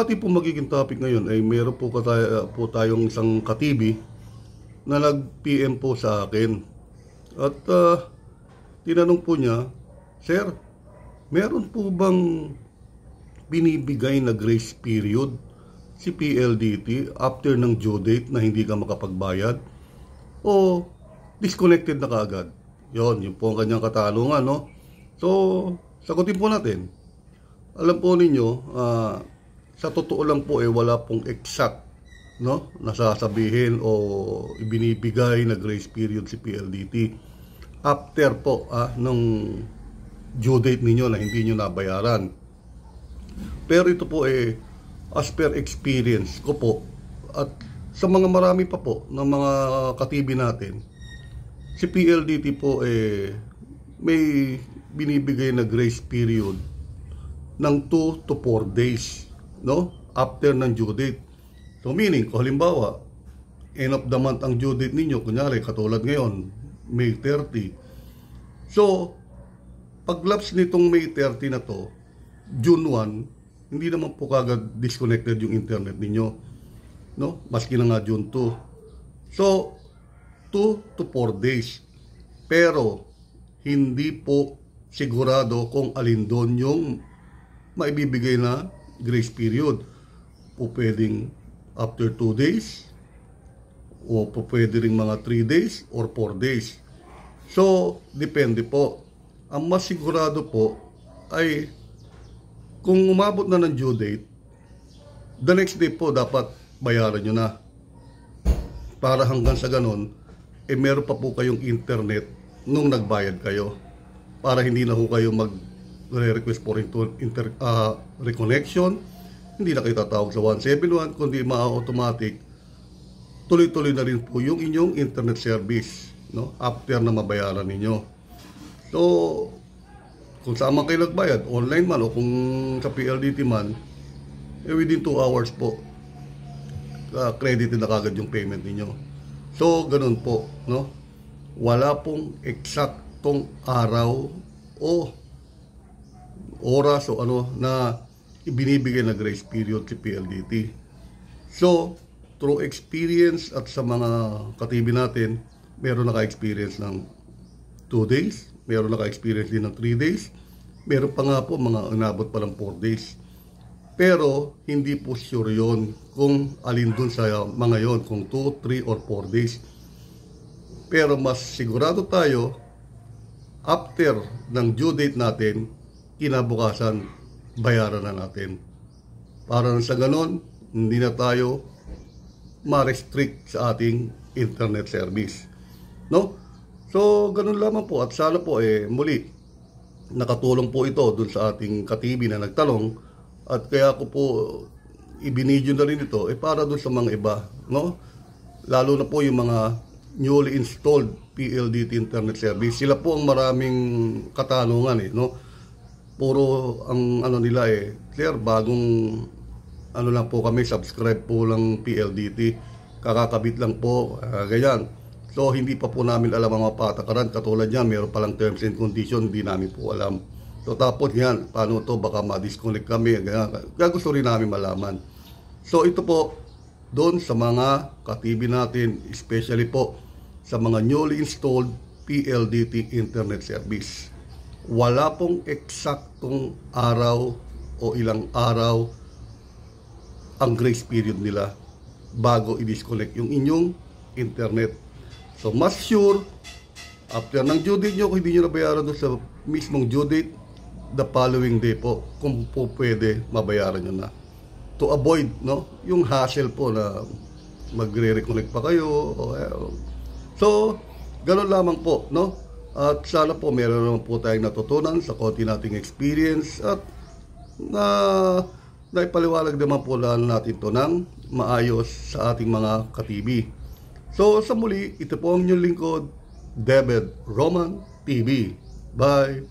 ating po magiging topic ngayon ay meron po tayong isang katibi na nag-PM po sa akin. At tinanong po niya, Sir, meron po bang binibigay na grace period si PLDT after ng due date na hindi ka makapagbayad? O disconnected na kaagad? Yun po ang kanyang katanungan, no? So, sagutin po natin. Alam po ninyo, sa totoo lang po wala pong exact, no, nasasabihin o ibinibigay na grace period si PLDT after po nung due date ninyo na hindi nyo nabayaran. Pero ito po as per experience ko po at sa mga marami pa po ng mga katibi natin, si PLDT po may binibigay na grace period ng 2 to 4 days, no, after ng due date. So meaning, kung halimbawa end of the month ang due date ninyo, kunyari katulad ngayon May 30, so pag-lapse nitong May 30 na to, June 1, hindi naman po kagad disconnected yung internet ninyo, no, maski na nga June 2. So 2 to 4 days, pero hindi po sigurado kung alin doon yung maibibigay na grace period. Po pwedeng after 2 days, o po pwede rin mga 3 days or 4 days. So, depende po. Ang mas sigurado po ay kung umabot na ng due date, the next day po dapat bayaran nyo na. Para hanggang sa ganon, meron pa po kayong internet nung nagbayad kayo. Para hindi na po kayo request for reconnection, hindi na kayo tatawag sa 171, kundi automatic tuloy-tuloy na rin po yung inyong internet service, no, after na mabayaran ninyo. So kung saan man kayo nagbayad, online man o kung sa PLDT man, within 2 hours po credited na kagad yung payment ninyo. So ganun po, no, wala pong eksaktong araw o oras o na ibinibigay na grace period si PLDT. So, through experience at sa mga katibi natin, meron naka-experience ng 2 days, meron naka-experience din ng 3 days, meron pa nga po mga inabot pa ng 4 days. Pero, hindi po sure yun kung alin dun sa mga yon, kung 2, 3, or 4 days. Pero mas sigurado tayo, after ng due date natin, kinabukasan, bayaran na natin. Para sa ganon, hindi na tayo ma-restrict sa ating internet service. No? So, ganun lamang po. At sana po, muli, nakatulong po ito dun sa ating katibi na nagtanong. At kaya ko po, ibinidyo na rin ito, para dun sa mga iba. No? Lalo na po yung mga newly installed PLDT internet service. Sila po ang maraming katanungan, no? Puro ang nila Sir, bagong lang po kami, subscribe po lang PLDT, kakakabit lang po, ganyan. So hindi pa po namin alam ang mga patakaran. Katulad yan, meron palang terms and conditions, hindi namin po alam. So tapos yan, paano to, baka ma-disconnect kami, ganyan. Kaya gusto rin namin malaman. So ito po, doon sa mga katibi natin, especially po sa mga newly installed PLDT internet service, wala pong eksaktong araw o ilang araw ang grace period nila bago i-disconnect yung inyong internet. So mas sure, after ng due date nyo, kung hindi nyo nabayaran doon sa mismong due date, the following day po, kung po pwede, mabayaran nyo na. To avoid, no, yung hassle po na magre-reconnect pa kayo. So, ganun lamang po, no? At sana po meron naman po tayong natutunan sa konti nating experience at naipaliwalag naman po lang natin to ng maayos sa ating mga katibi. So sa muli, ito po ang inyong lingkod, David Roman TV. Bye!